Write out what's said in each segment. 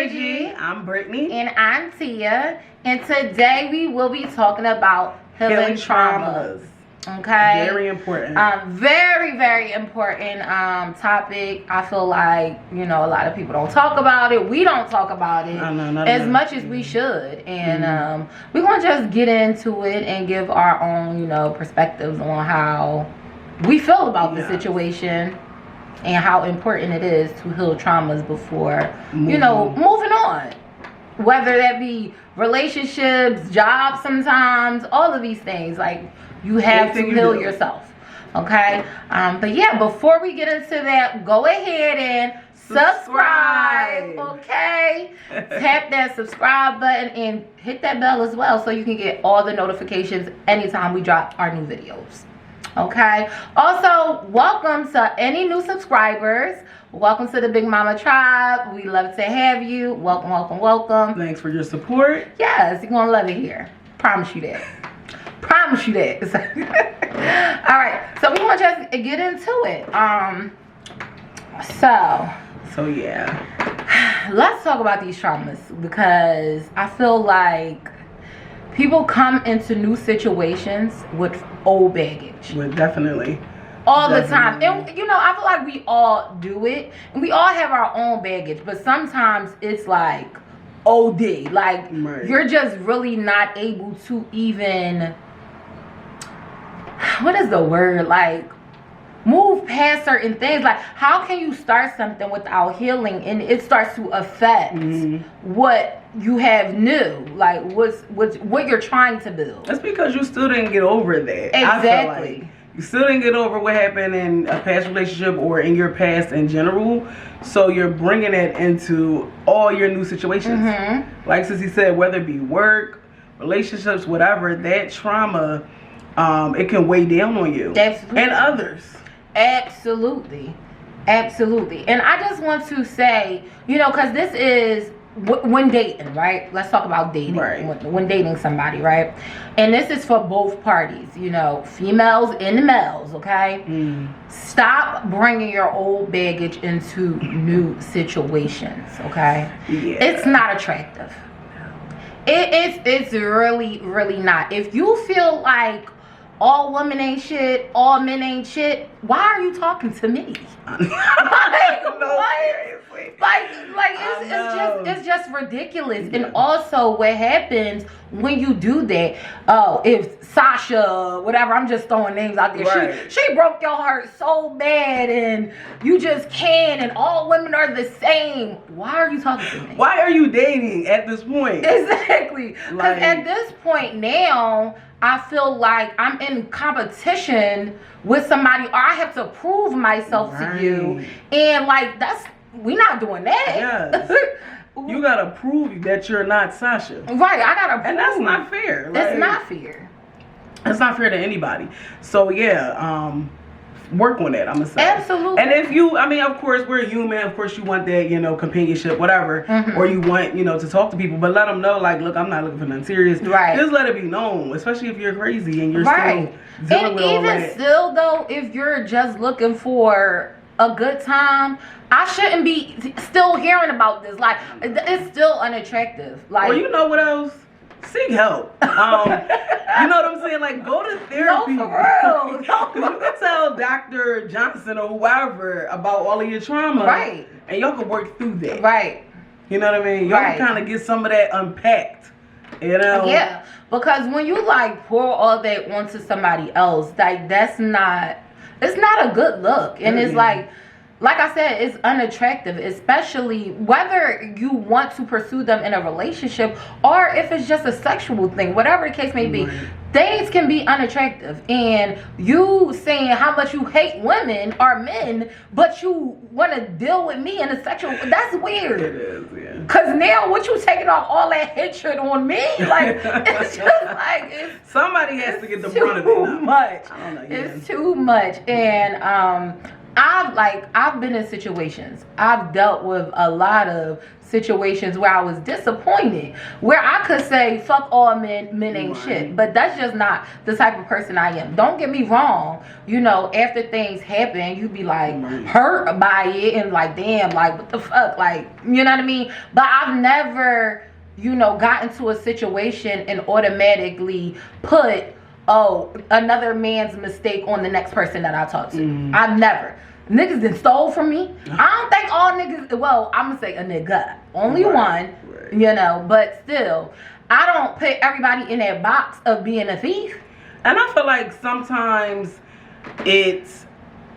Energy. I'm Brittany. And I'm Tia. And today we will be talking about healing traumas. Okay. Very important. Very, very important topic. I feel like, a lot of people don't talk about it. We don't talk about it as much as we should. And we're going to just get into it and give our own, perspectives on how we feel about the situation and how important it is to heal traumas before, moving on. Whether that be relationships, jobs sometimes, all of these things. Like, you have to heal yourself. Okay? But yeah, before we get into that, go ahead and subscribe. Okay? Tap that subscribe button and hit that bell as well so you can get all the notifications anytime we drop our new videos. Okay? Also, welcome to any new subscribers. Welcome to the Big Mama Tribe. We love to have you. Welcome, welcome, welcome. Thanks for your support. Yes, you're going to love it here. Promise you that. Promise you that. All right, so we want to just get into it. So yeah, let's talk about these traumas, because I feel like people come into new situations with old baggage. Definitely. All the time. And I feel like we all do it, and we all have our own baggage, but sometimes it's like OD. Like, you're just really not able to even, what is the word, like, move past certain things. Like, how can you start something without healing and it starts to affect what you have new, like what you're trying to build? That's because you still didn't get over that. Exactly. You still didn't get over what happened in a past relationship or in your past in general. So you're bringing it into all your new situations. Like Sissy said, whether it be work, relationships, whatever, that trauma, it can weigh down on you. Absolutely. And others. Absolutely. Absolutely. And I just want to say, because this is when dating, right? Let's talk about dating. Right. When dating somebody, right? And this is for both parties, females and males, okay? Stop bringing your old baggage into new situations, okay? Yeah. It's not attractive. It's really, really not. If you feel like all women ain't shit, all men ain't shit, why are you talking to me? It's just ridiculous. And also, what happens when you do that? Oh, if Sasha, whatever, I'm just throwing names out there. She broke your heart so bad, and you just can't. And all women are the same. Why are you talking to me? Why are you dating at this point? Exactly. Because at this point now, I feel like I'm in competition with somebody, or I have to prove myself to you. And we not doing that. Yes. You gotta prove that you're not Sasha. Right, I gotta prove. And that's not fair. It's not fair. It's not fair to anybody. So yeah, work on that, I'm gonna say. Absolutely. And if you, of course, we're human. Of course, you want that, companionship, whatever. Or you want, to talk to people. But let them know, like, look, I'm not looking for nothing serious. Right. Just let it be known, especially if you're crazy and you're still dealing with all that. And even still, though, if you're just looking for a good time, I shouldn't be still hearing about this. Like, it's still unattractive. Like, well, you know what else? Seek help. You know what I'm saying? Like, go to therapy. No, for real. You can tell Dr. Johnson or whoever about all of your trauma. Right. And y'all can work through that. Right. You know what I mean? Y'all can kind of get some of that unpacked. Yeah. Because when you, pour all that onto somebody else, it's not a good look. And it's like I said, it's unattractive, especially whether you want to pursue them in a relationship or if it's just a sexual thing, whatever the case may be. Things can be unattractive, and you saying how much you hate women or men, but you want to deal with me in a sexual, that's weird. It is, yeah. Because now what you taking off all that hatred on me? Like, it's just like, somebody has to get the brunt of it. Too much. I don't know. It's too much. And I've been in situations. I've dealt with a lot of situations where I was disappointed, where I could say fuck all men ain't shit, but that's just not the type of person I am. Don't get me wrong, you know, after things happen you be like hurt by it and like damn, like what the fuck, like, you know what I mean? But I've never, you know, got into a situation and automatically put another man's mistake on the next person that I talk to. I've never. Niggas done stole from me. I don't think all niggas, well, I'm gonna say a nigga, only one, you know, but still, I don't put everybody in that box of being a thief. And I feel like sometimes it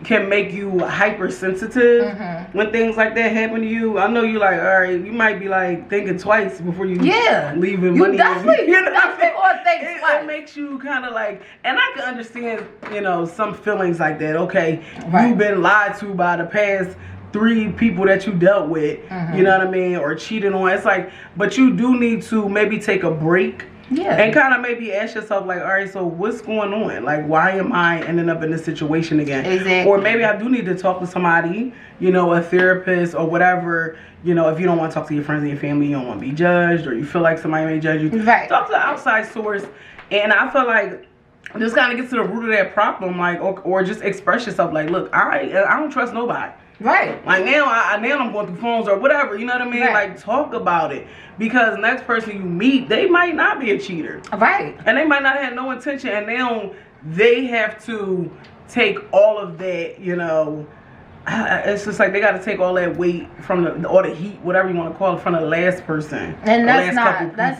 can make you hypersensitive when things like that happen to you. I know you like, all right, you might be like thinking twice before you leaving money. Definitely, you know definitely or think twice. It makes you kind of like, and I can understand, you know, some feelings like that. Okay, you've been lied to by the past 3 people that you dealt with, you know what I mean, or cheated on. It's like, but you do need to maybe take a break. And kind of maybe ask yourself like, all right, so what's going on? Like, why am I ending up in this situation again? Exactly. Or maybe I do need to talk to somebody, you know, a therapist or whatever. You know, if you don't want to talk to your friends and your family, you don't want to be judged, or you feel like somebody may judge you. Talk to an outside source. And I feel like just kind of get to the root of that problem, like, or just express yourself like, look, I don't trust nobody. Like now I'm going through phones or whatever, you know what I mean? Like, talk about it, because the next person you meet, they might not be a cheater, and they might not have no intention, and now they have to take all of that, you know. It's just like they got to take all that weight from all the heat, whatever you want to call it, from the last person, and that's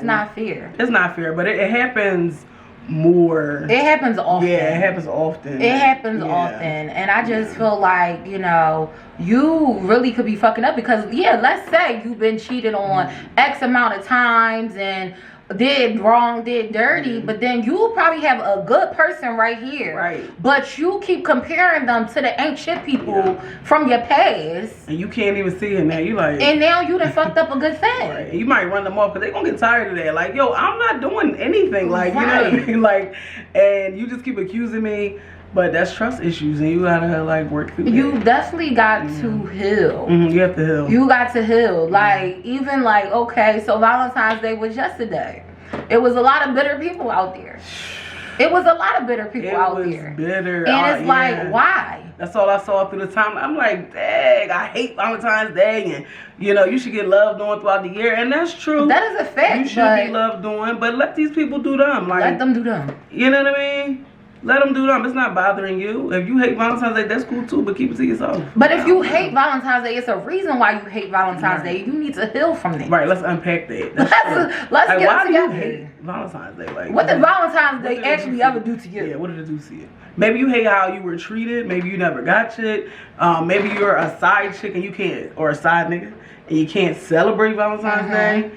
not fair. It's not fair, but it happens more. It happens often. Yeah, it happens often. It happens often. And I just feel like, you know, you really could be fucking up because, let's say you've been cheated on X amount of times and did wrong, did dirty, but then you probably have a good person right here. But you keep comparing them to the ain't shit people from your past. And you can't even see it now. You like, and now you done fucked up a good thing. You might run them off because they gonna get tired of that. Like, yo, I'm not doing anything. Like, you know what I mean? Like, and you just keep accusing me. But that's trust issues, and you gotta like work through. You definitely got to heal. You have to heal. You got to heal. Like, even like, okay, so Valentine's Day was yesterday. It was a lot of bitter people out there. It was a lot of bitter people out there. Bitter, and it's like, why? That's all I saw through the time. I'm like, dang, I hate Valentine's Day, and you know, you should get loved on throughout the year, and that's true. That is a fact. You should be loved on, but let these people do them. Like, let them do them. You know what I mean? Let them do them. It's not bothering you. If you hate Valentine's Day, that's cool too, but keep it to yourself. But if you hate Valentine's Day, it's a reason why you hate Valentine's Day. You need to heal from that. Let's unpack that. Let's like, get why it do you together. hate Valentine's Day? Like, what did Valentine's Day actually ever do to you? Yeah, what did it do to you? Maybe you hate how you were treated. Maybe you never got shit. Maybe you're a side chick and you can't, or a side nigga, and you can't celebrate Valentine's Day.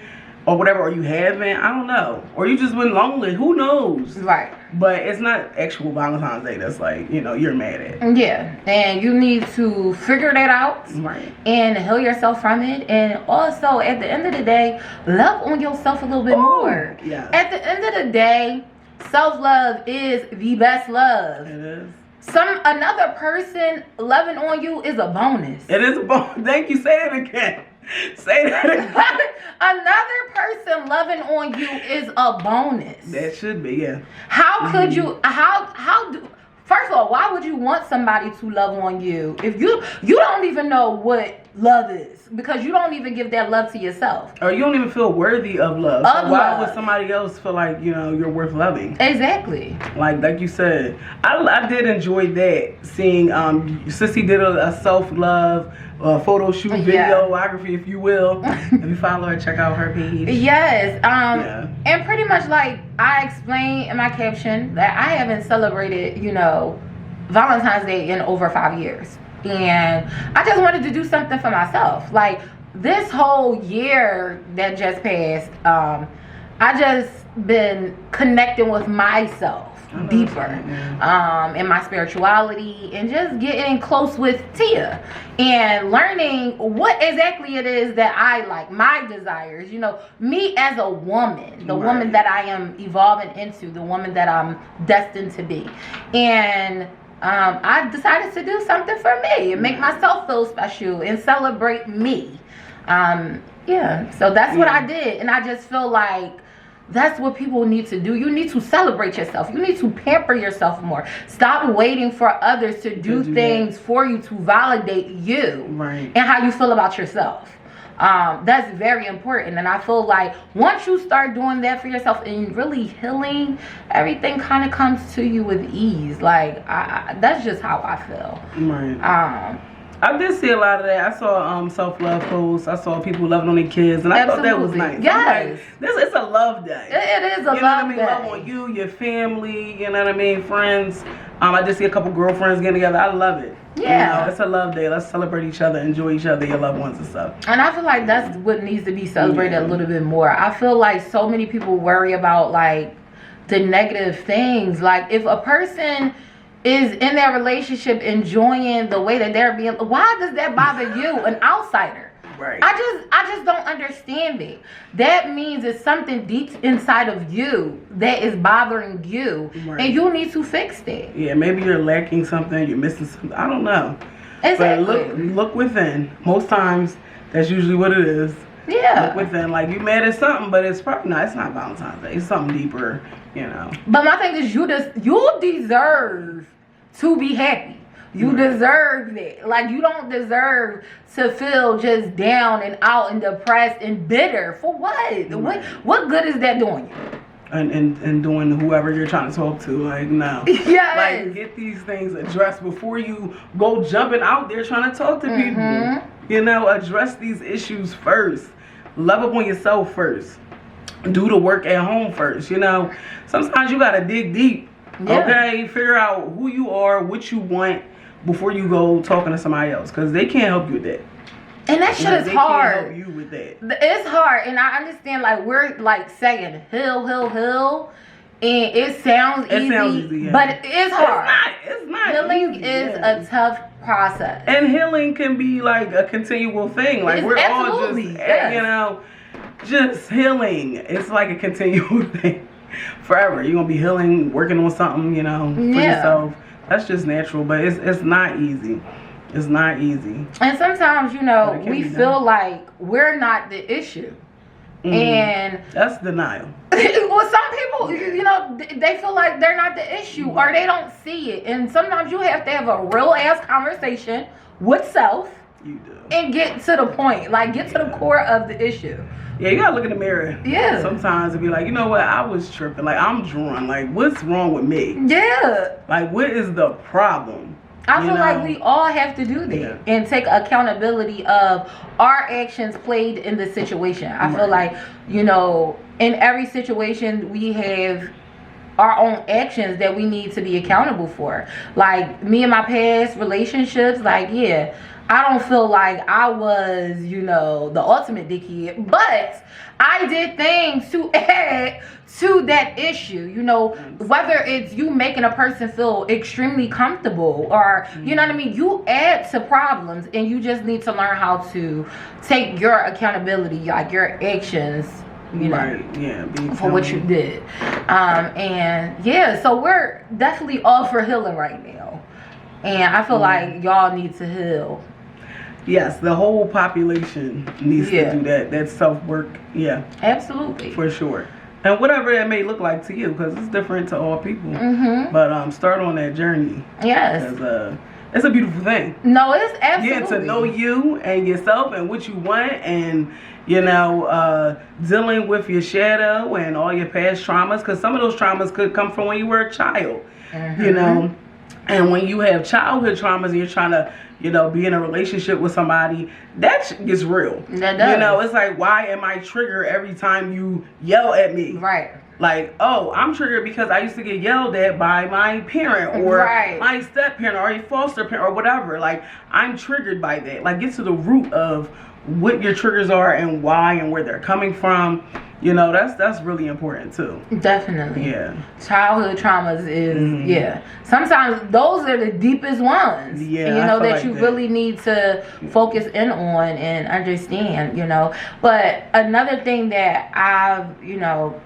Or whatever, or you haven't, I don't know. Or you just been lonely, who knows? But it's not actual Valentine's Day that's like, you know, you're mad at. Yeah, and you need to figure that out. And heal yourself from it. And also, at the end of the day, love on yourself a little bit more. At the end of the day, self-love is the best love. It is. Another person loving on you is a bonus. It is a bonus. Thank you, say it again. Say that again. Another person loving on you is a bonus. That should be, yeah. How could you, first of all, why would you want somebody to love on you if you don't even know what love is? Because you don't even give that love to yourself. Or you don't even feel worthy of love. So why would somebody else feel like, you know, you're worth loving? Exactly. Like you said, I did enjoy that, seeing Sissy did a self-love photo shoot, videography, if you will. If you follow her, check out her page. Yes. And pretty much like I explained in my caption that I haven't celebrated, you know, Valentine's Day in over 5 years. And I just wanted to do something for myself. Like, this whole year that just passed, I just been connecting with myself deeper in my spirituality, and just getting close with Tia and learning what exactly it is that I like, my desires, you know, me as a woman, the woman that I am evolving into, the woman that I'm destined to be. And I decided to do something for me and make myself feel special and celebrate me. Yeah, so that's what I did. And I just feel like that's what people need to do. You need to celebrate yourself. You need to pamper yourself more. Stop waiting for others to do things for you to validate you and how you feel about yourself. That's very important. And I feel like once you start doing that for yourself and really healing, everything kind of comes to you with ease. Like, that's just how I feel. I did see a lot of that. I saw self-love posts. I saw people loving on their kids, and I thought that was nice. Yes. Like, it's a love day. It is a love day. You know what I mean? Love on you, your family, you know what I mean? Friends. I just see a couple girlfriends getting together. I love it. Yeah. You know, it's a love day. Let's celebrate each other, enjoy each other, your loved ones and stuff. And I feel like that's what needs to be celebrated a little bit more. I feel like so many people worry about, like, the negative things. Like, if a person is in their relationship enjoying the way that they're being, why does that bother you, an outsider? Right. I just don't understand it. That means it's something deep inside of you that is bothering you, and you need to fix it. Yeah, maybe you're lacking something, you're missing something. I don't know. Exactly. But look within. Most times, that's usually what it is. Yeah. Look within. Like, you mad at something, but it's probably not. It's not Valentine's Day. It's something deeper, you know. But my thing is, you deserve to be happy. You deserve it. Like, you don't deserve to feel just down and out and depressed and bitter. For what? What good is that doing you? And doing whoever you're trying to talk to, like, no. Yes. Like, get these things addressed before you go jumping out there trying to talk to people. You know, address these issues first. Love up on yourself first. Do the work at home first, you know. Sometimes you gotta dig deep. Okay? Figure out who you are, what you want, before you go talking to somebody else. Because they can't help you with that. And that shit is hard. They can't help you with that. It's hard. And I understand, like, we're, like, saying heal. And it sounds easy. But it's hard. It's not Healing easy, is a tough process. And healing can be, like, a continual thing. Like, we're all just, you know, just healing. It's like a continual thing. Forever. You're going to be healing, working on something, you know, for yourself. That's just natural, but it's not easy. It's not easy. And sometimes, you know, we feel like we're not the issue. And that's denial. Well, some people, you know, they feel like they're not the issue or they don't see it. And sometimes you have to have a real ass conversation with self. You do. And get to the point. Like, get to the core of the issue. Yeah, you gotta look in the mirror. Yeah. Sometimes and be like, you know what? I was tripping. Like, I'm drawn. Like, what's wrong with me? Yeah. Like, what is the problem? I feel like we all have to do that and take accountability of our actions played in the situation. I feel like, you know, in every situation we have our own actions that we need to be accountable for. Like, me and my past relationships, like, I don't feel like I was, you know, the ultimate dickhead, but I did things to add to that issue, you know, whether it's you making a person feel extremely comfortable or, you know what I mean, you add to problems and you just need to learn how to take your accountability, like your actions, you know, for what you did. And so we're definitely all for healing right now. And I feel like y'all need to heal. Yes, the whole population needs to do that self-work. Yeah. Absolutely. For sure. And whatever that may look like to you, because it's different to all people. But start on that journey. Yes. Because it's a beautiful thing. No, it's absolutely. Getting to know you and yourself and what you want and, you know, dealing with your shadow and all your past traumas. Because some of those traumas could come from when you were a child. You know. And when you have childhood traumas and you're trying to, you know, be in a relationship with somebody, that gets real. That does. You know, it's like, why am I triggered every time you yell at me? Right. Like, oh, I'm triggered because I used to get yelled at by my parent or my step parent or a foster parent or whatever. Like, I'm triggered by that. Like, get to the root of what your triggers are and why and where they're coming from. You know, that's really important too. Definitely. Yeah. Childhood traumas is sometimes those are the deepest ones. Yeah. And, you know, that you really need to focus in on and understand, you know. But another thing that I've, you know,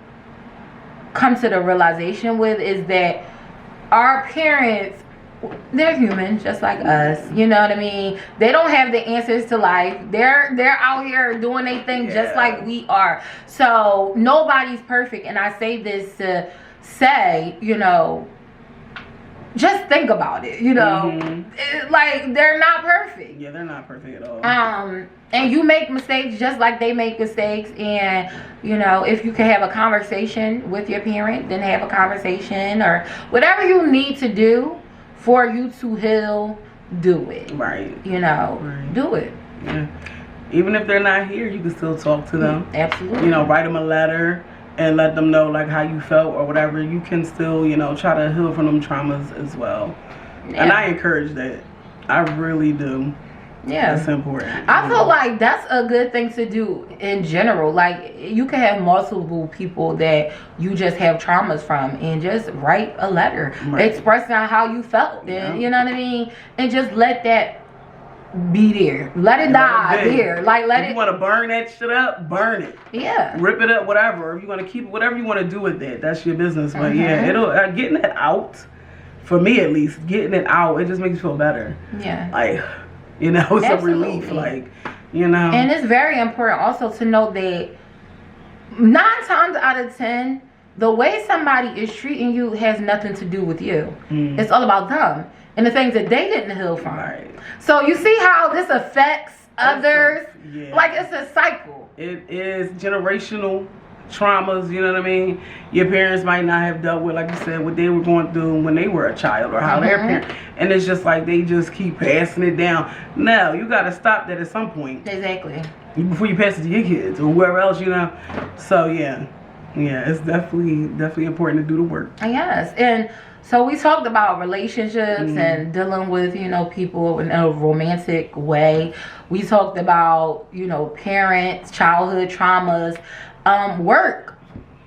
come to the realization with is that our parents they're human just like us, you know what I mean? They don't have the answers to life. They're out here doing their thing just like we are. So nobody's perfect, and I say this to say, you know, just think about it, you know. Like, they're not perfect. Yeah, they're not perfect at all. And you make mistakes just like they make mistakes. And, you know, if you can have a conversation with your parent, then have a conversation, or whatever you need to do for you to heal, do it. Right. You know, do it. Yeah. Even if they're not here, you can still talk to them. Absolutely. You know, write them a letter and let them know, like, how you felt or whatever. You can still, you know, try to heal from them traumas as well. Yeah. And I encourage that. I really do. Yeah. That's important. I feel like that's a good thing to do in general. Like, you can have multiple people that you just have traumas from, and just write a letter expressing how you felt. And, you know what I mean? And just let that be there. Let it die there. Like, let it. If you want to burn that shit up, burn it. Yeah. Rip it up, whatever. If you want to keep it, whatever you want to do with that, that's your business. But yeah, it'll getting it out, for me at least, getting it out, it just makes you feel better. Yeah. Like, you know, it's a relief. Like, you know. And it's very important also to know that 9 times out of 10, the way somebody is treating you has nothing to do with you. It's all about them and the things that they didn't heal from. Right. So you see how this affects others? Yeah. Like, it's a cycle. It is generational traumas, you know what I mean? Your parents might not have dealt with, like you said, what they were going through when they were a child, or how their parents, and it's just like they just keep passing it down. No, you got to stop that at some point. Exactly. Before you pass it to your kids or whoever else, you know. So yeah, it's definitely important to do the work. Yes. And so we talked about relationships and dealing with, you know, people in a romantic way. We talked about, you know, parents, childhood traumas, work.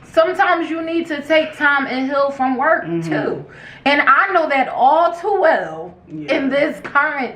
Sometimes you need to take time and heal from work too. And I know that all too well in this current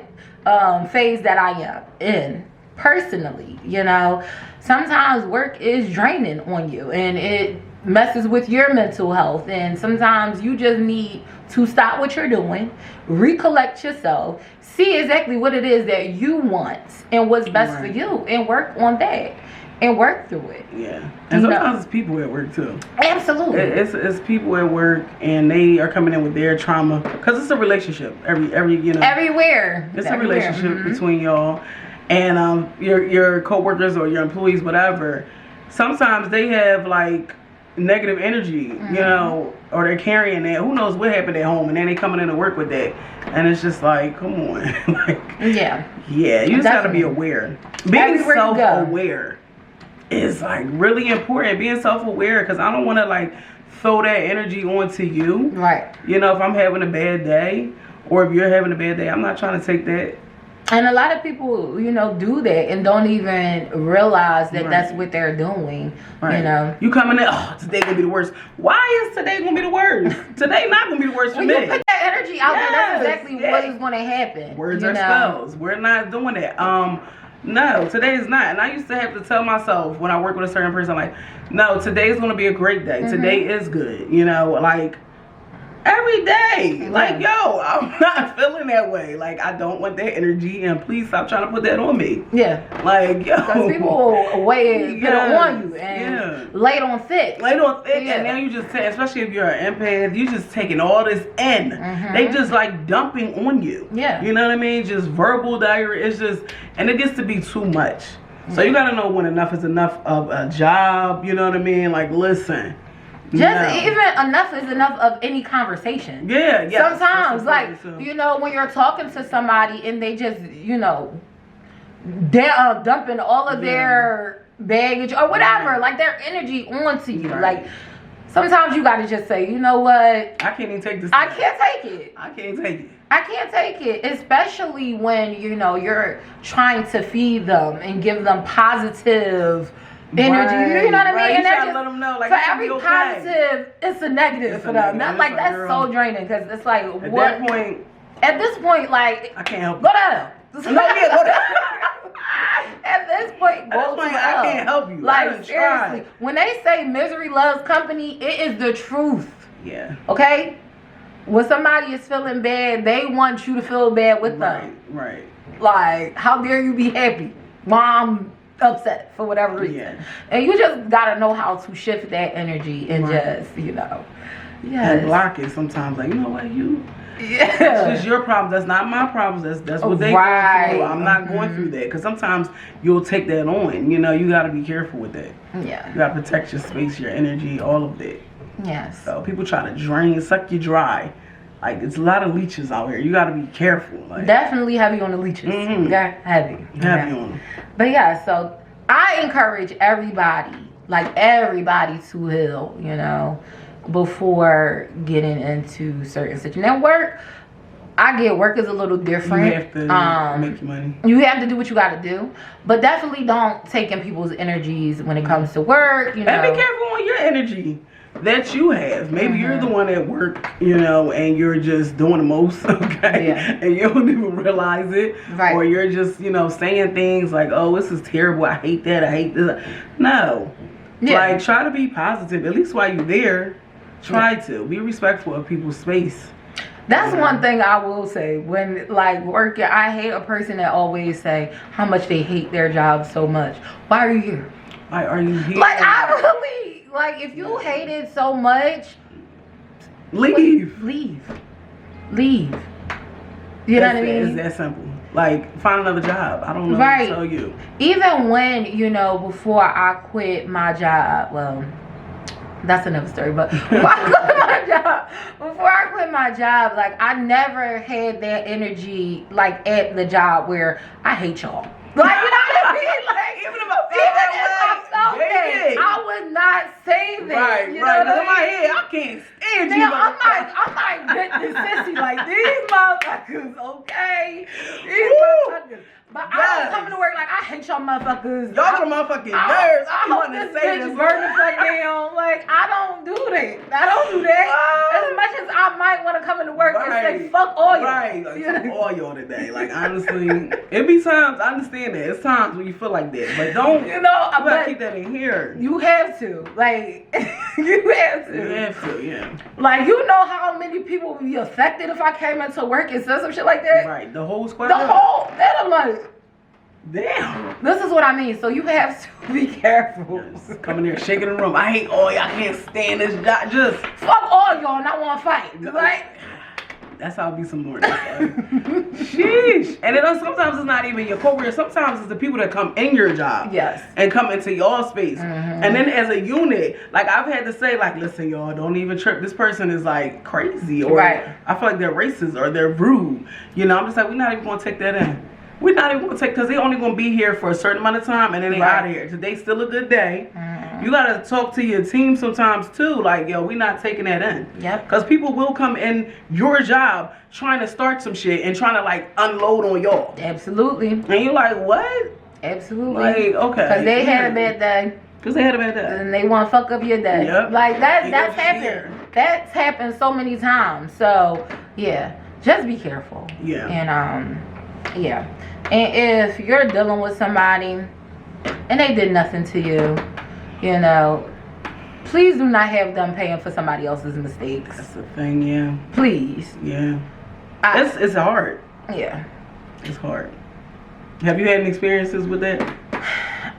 phase that I am in personally. You know, sometimes work is draining on you, and it messes with your mental health, and sometimes you just need to stop what you're doing, recollect yourself, see exactly what it is that you want and what's best for you, and work on that and work through it. Yeah. And sometimes it's people at work too. Absolutely. It's people at work, and they are coming in with their trauma, because it's a relationship every you know, everywhere. It's a relationship between y'all and your co-workers or your employees, whatever. Sometimes they have like negative energy, you know, or they're carrying that. Who knows what happened at home, and then they coming in to work with that, and it's just like, come on. Like, you just gotta be aware. Being self-aware is like really important. Being self-aware, because I don't want to like throw that energy onto you. Right. You know, if I'm having a bad day, or if you're having a bad day, I'm not trying to take that. And a lot of people, you know, do that and don't even realize that that's what they're doing. Right. You know, you coming in, oh, today gonna be the worst. Why is today gonna be the worst? Today not gonna be the worst for me. You put that energy out there, that's exactly what is gonna happen. Words are spells. We're not doing that. No, today is not. And I used to have to tell myself when I work with a certain person, like, no, today's gonna be a great day. Today is good. You know, like, every day. Like, yo, I'm not feeling that way. Like, I don't want that energy, and please stop trying to put that on me. Yeah. Like, yo. Because people put it on you and lay it on thick. Lay it on thick, and now you just, especially if you're an empath, you just taking all this in. They just like dumping on you. Yeah. You know what I mean? Just verbal diarrhea. It's just, and it gets to be too much. So you gotta know when enough is enough of a job. You know what I mean? Like, listen. Even enough is enough of any conversation. Yeah. Sometimes, like, you know, when you're talking to somebody and they just, you know, they're dumping all of their baggage or whatever, like their energy onto you. Like, sometimes you gotta just say, you know what? I can't even take this. I can't take it. I can't take it. I can't take it, especially when, you know, you're trying to feed them and give them positive energy, you know what I mean? And you gotta let them know, like, for every positive, it's a negative for them. Not like that's so draining, because it's like, at this point, like, I can't help you. Go down. Go down. At this point, I can't help you. Like, seriously, when they say misery loves company, it is the truth. Yeah. Okay? when somebody is feeling bad, they want you to feel bad with them. Right. Like, how dare you be happy? Mom upset for whatever reason. Yeah. And you just gotta know how to shift that energy and just, you know. And block it sometimes. Like, you know what, it's just your problem. That's not my problem. That's what they go through. I'm not going through that. Because sometimes you'll take that on. You know, you got to be careful with that. Yeah. You got to protect your space, your energy, all of that. Yes. So people try to drain, suck you dry. Like, it's a lot of leeches out here. You got to be careful. Like, definitely heavy on the leeches. Yeah, heavy on them. But yeah, so I encourage everybody to heal, you know, before getting into certain situations. Now, work is a little different. You have to make your money. You have to do what you got to do, but definitely don't take in people's energies when it comes to work. You know, and be careful on your energy that you have. Maybe you're the one at work, you know, and you're just doing the most, okay? And you don't even realize it. Right. Or you're just, you know, saying things like, oh, this is terrible. I hate that. I hate this. No. Like, try to be positive. At least while you're there, try to. Be respectful of people's space. That's one thing I will say. When, like, working, I hate a person that always say how much they hate their job so much. Why are you here? Why are you here? Like, I really, like, if you hate it so much, leave. Leave. You know what I mean? It's that simple. Like, find another job. I don't know what to tell you. Even when, you know, before I quit my job, well, that's another story, but before I quit my job, like, I never had that energy, like, at the job where I hate y'all. Like, you know what I mean? Like, even if I felt that, I would not say that. Right, you know what I mean? In my head, I can't stand you. I'm like, goodness, sissy, like, these motherfuckers, okay? These motherfuckers. But I don't come to work like, I hate y'all motherfuckers. Y'all the motherfucking nerds. I hope this bitch burn the fuck down. Like, I don't do that. As much as I might want to come into work and say, fuck all y'all. Right, like, fuck all y'all today. Like, honestly, it be times, I understand that. It's times when you feel like that. But don't, you gotta keep that in here. You have to. Like, you have to. You have to, yeah. Like, you know how many people would be affected if I came into work and said some shit like that? Right, the whole squad. That I'm like, damn. This is what I mean. So you have to be careful. Just come in here shaking the room. I hate all y'all. I can't stand this job. Just fuck all y'all and I want to fight. Like, that's how it be some mornings. Sheesh. And then sometimes it's not even your coworkers. Sometimes it's the people that come in your job. Yes. And come into your space. And then as a unit, like, I've had to say, like, listen, y'all, don't even trip. This person is like crazy, or I feel like they're racist or they're rude. You know, I'm just like, we're not even gonna take that in. We're not even going to take, because they're only going to be here for a certain amount of time and then they're out of here. Today's still a good day. You got to talk to your team sometimes too. Like, yo, we're not taking that in. Yep. Because people will come in your job trying to start some shit and trying to, like, unload on y'all. Absolutely. And you're like, what? Absolutely. Like, okay. Because they had a bad day. Because they had a bad day. And they want to fuck up your day. Yep. Like, that's happened. That's happened so many times. So, yeah. Just be careful. Yeah. And, yeah. And if you're dealing with somebody and they did nothing to you, you know, please do not have them paying for somebody else's mistakes. That's the thing, yeah. Please. Yeah. It's hard. Yeah. It's hard. Have you had any experiences with that?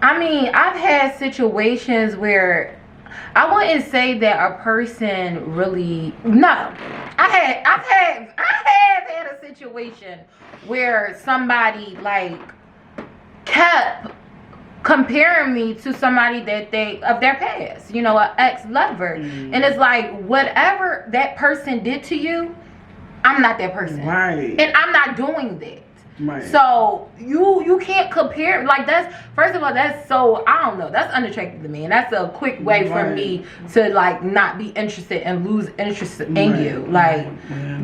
I mean, I've had situations where I wouldn't say that a person really, no. I have had a situation where somebody, like, kept comparing me to somebody that of their past, you know, an ex-lover. And it's like, whatever that person did to you, I'm not that person. Right. And I'm not doing that. Right. So you can't compare, like, that's, first of all, that's so, I don't know, that's unattractive to me, and that's a quick way for me to, like, not be interested and lose interest in you. Like,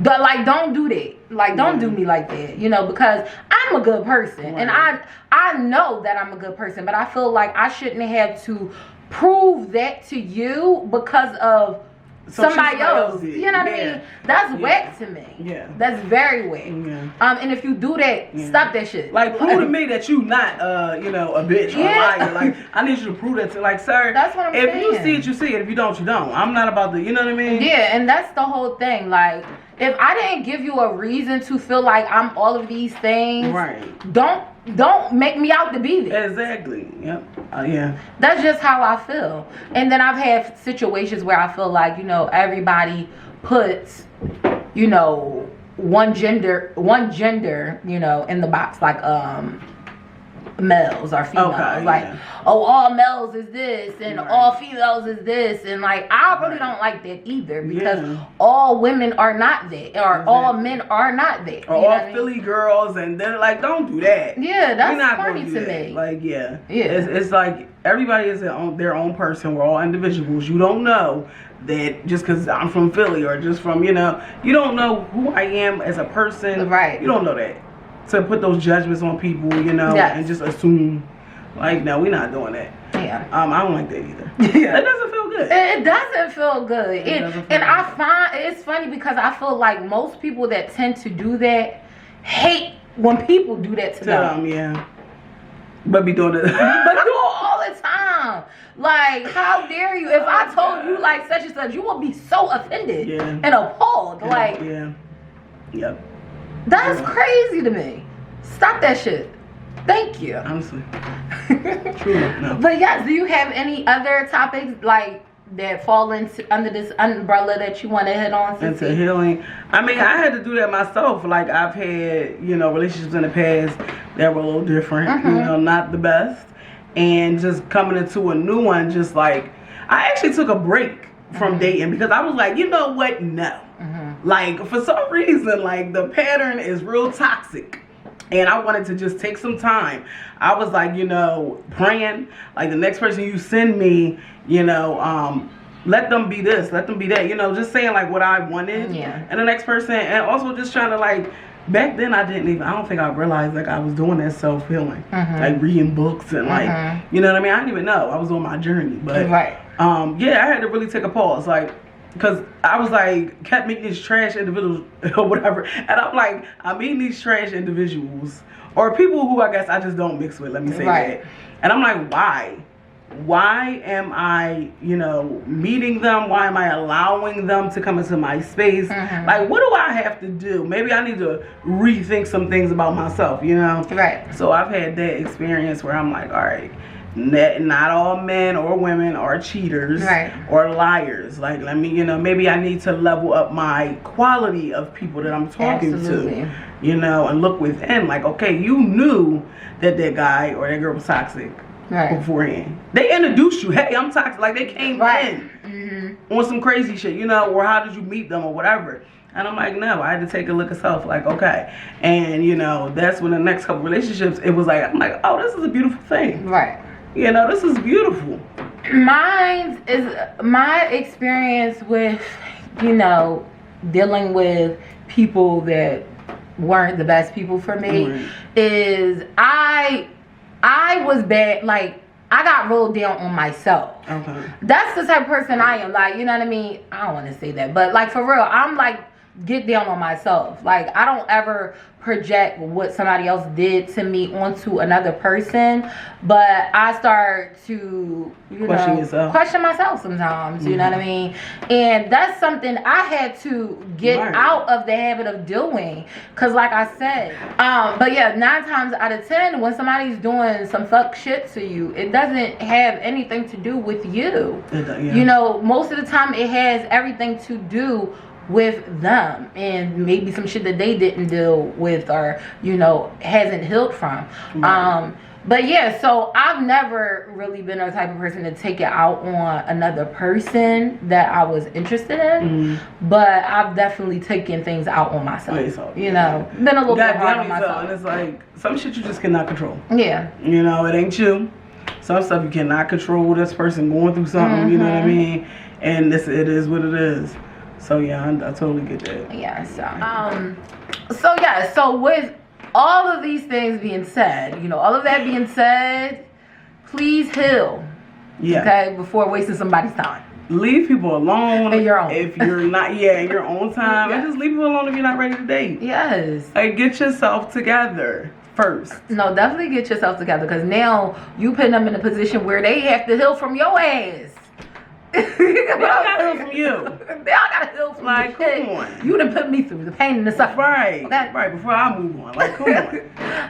but, like, don't do that. Like, don't do me like that, you know, because I'm a good person, and I know that I'm a good person, but I feel like I shouldn't have to prove that to you because of somebody else. You know what I mean? That's whack to me. Yeah. That's very whack. Yeah. And if you do that, stop that shit. Like, prove to me that you not, you know, a bitch or a liar. Like, I need you to prove that to, like, sir. That's what I'm saying. If you see it, you see it. If you don't, you don't. I'm not about to, you know what I mean? Yeah, and that's the whole thing. Like, if I didn't give you a reason to feel like I'm all of these things, right? Don't make me out to be this. Exactly. Yep. Yeah. That's just how I feel. And then I've had situations where I feel like, you know, everybody puts, you know, one gender, you know, in the box, like males or females. Okay, like, oh, all males is this and all females is this, and like I really don't like that either, because all women are not that, or all men are not that. Or all Philly girls, and then like, don't do that. Yeah, that's funny to me. Like, it's like everybody is their own person. We're all individuals. You don't know that just because I'm from Philly or just from, you know, you don't know who I am as a person. Right. You don't know that. To put those judgments on people, you know, and just assume, like, no, we're not doing that. Yeah. I don't like that either. Yeah. It doesn't feel good. It doesn't feel good. And I find it's funny because I feel like most people that tend to do that hate when people do that to them. Yeah. But be doing it. But do it all the time. Like, how dare you? If I told you like such and such, you will be so offended and appalled. Like, Yep. That's crazy to me. Stop that shit. Thank you. Honestly. True. No. But yes, do you have any other topics like that fall under this umbrella that you want to hit on? Into healing. I mean, I had to do that myself. Like, I've had, you know, relationships in the past that were a little different, you know, not the best. And just coming into a new one, just like, I actually took a break from dating because I was like, you know what? No. Like, for some reason, like, the pattern is real toxic. And I wanted to just take some time. I was like, you know, praying, like, the next person you send me, you know, let them be this, let them be that. You know, just saying, like, what I wanted. Yeah. And the next person, and also just trying to, like, back then I don't think I realized, like, I was doing that self-healing. Like, reading books and, like, you know what I mean? I didn't even know. I was on my journey. But, yeah, I had to really take a pause. Like, because I was like, kept meeting these trash individuals or whatever. And I'm like, I'm meeting these trash individuals or people who I guess I just don't mix with. Let me say that. And I'm like, why? Why am I, you know, meeting them? Why am I allowing them to come into my space? Like, what do I have to do? Maybe I need to rethink some things about myself, you know? So I've had that experience where I'm like, all right. Not all men or women are cheaters or liars. Like, let me, you know, maybe I need to level up my quality of people that I'm talking to, you know, and look within. Like, okay, you knew that guy or that girl was toxic beforehand. They introduced you. Hey, I'm toxic. Like, they came in on some crazy shit, you know, or how did you meet them or whatever. And I'm like, no, I had to take a look at self. Like, okay. And, you know, that's when the next couple relationships, it was like, I'm like, oh, this is a beautiful thing. You know, this is beautiful. Mine is my experience with, you know, dealing with people that weren't the best people for me is I was bad. Like, I got rolled down on myself. That's the type of person I am. Like, you know what I mean? I don't want to say that, but like, for real, I'm like, get down on myself. Like, I don't ever project what somebody else did to me onto another person, but I start to, you know, question myself sometimes, you know what I mean? And that's something I had to get out of the habit of doing, because like I said, but yeah, 9 times out of 10 when somebody's doing some fuck shit to you, it doesn't have anything to do with you. You know, most of the time it has everything to do with them and maybe some shit that they didn't deal with or, you know, hasn't healed from. But yeah, so I've never really been a type of person to take it out on another person that I was interested in, but I've definitely taken things out on myself. You know, been a little bit hard on myself. And it's like, some shit you just cannot control. Yeah. You know, it ain't you. Some stuff you cannot control. This person going through something, you know what I mean? And it is what it is. So yeah, I totally get that. Yeah, so with all of these things being said, you know, all of that being said, please heal. Okay, before wasting somebody's time. leave people alone. In your own. If you're not, in your own time. And just leave people alone if you're not ready to date. Yes. Like, get yourself together first. No, definitely get yourself together, because now you putting them in a position where they have to heal from your ass. They all gotta heal from you. They all gotta heal from like, come on. You done put me through the pain and the suffering. Right. Okay? Right, before I move on. Like, come on.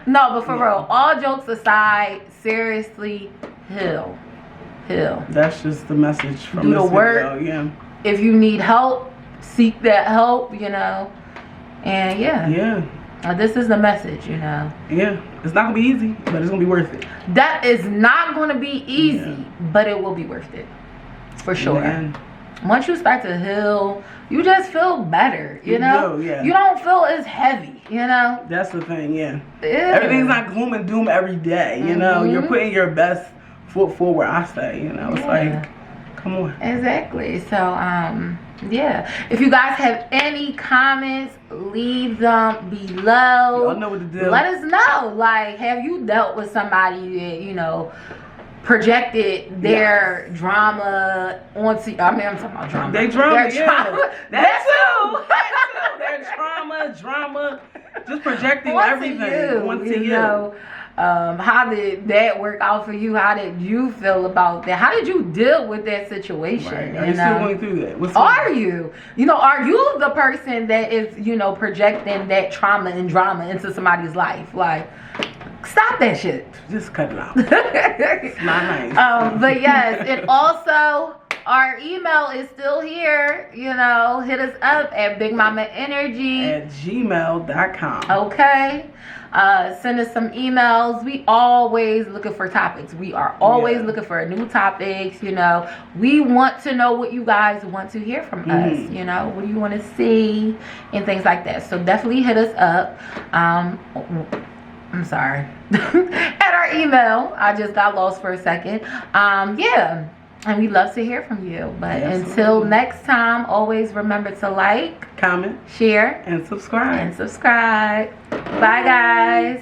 No, but for real, all jokes aside, seriously, heal. Heal. That's just the message from Do this the work. video, yeah. If you need help, seek that help, you know. And Yeah. This is the message, you know. Yeah. It's not gonna be easy, but it's gonna be worth it. That is not gonna be easy, but it will be worth it. For sure. Man. Once you start to heal, you just feel better, you know? do, yeah. You don't feel as heavy, you know? That's the thing, yeah. Yeah. Everything's not gloom and doom every day, you know? You're putting your best foot forward, I say, you know? It's like, come on. Exactly. So, yeah. If you guys have any comments, leave them below. Y'all know what to do. Let us know. Like, have you dealt with somebody that, you know, projected their drama onto, I mean, I'm talking about drama. They drama, Their trauma. That too. Their drama, just projecting everything onto you. Know, how did that work out for you? How did you feel about that? How did you deal with that situation? Right. Are you still going through that? Are you? You know, are you the person that is, you know, projecting that trauma and drama into somebody's life? Like, stop that shit. Just cut it out. It's not nice. But yes, and also our email is still here. You know, hit us up at BigMamaEnergy@gmail.com. Okay. Send us some emails. We always looking for topics. We are always looking for new topics. You know, we want to know what you guys want to hear from us. You know, what do you want to see and things like that. So definitely hit us up. I'm sorry. At our email. I just got lost for a second. Yeah. And we love to hear from you. But until next time, always remember to like, comment, share, and subscribe. Bye, guys.